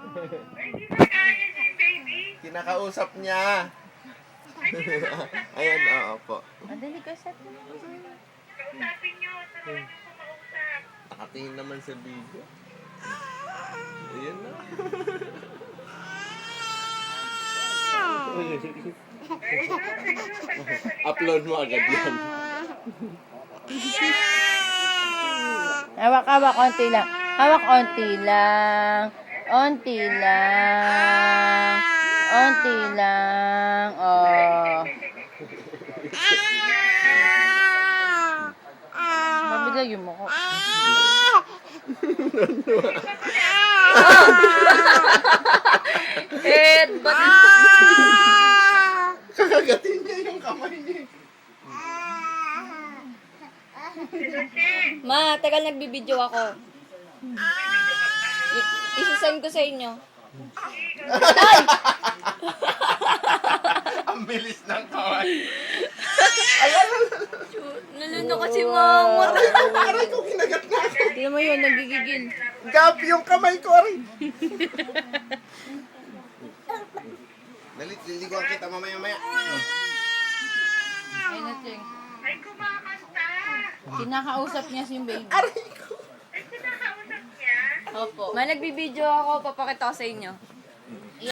Hindi na kaya niya yung baby. Kinakausap niya. Ayan, oo po. Madali ka sa Kausapin niyo. Turuan niyo kumausap. Nakatingin naman sa video. Ayan na. Upload mo agad yan. Hawak, konti lang. Hawak, konti lang. Onti lang. Onti lang. Oh. Mabigay mo ko. Ba't Kakagatin niya yung kamay niya. Ma, tagal nagbibideo ako. Isasend ko sa inyo. Ang bilis ng kamay. Naluno kasi mama. Aray ko, kinagat na ako. Tignan mo yun, nagigigil. Gap yung kamay ko, aray. Dalit, liliguan kita mamaya-maya. Ay, nating. Ay, kumakanta. Kinakausap niya si baby. Aray ko. Ay, kinakausap niya. Opo. Ma, nagbibideo ako. Papakita ko sa inyo.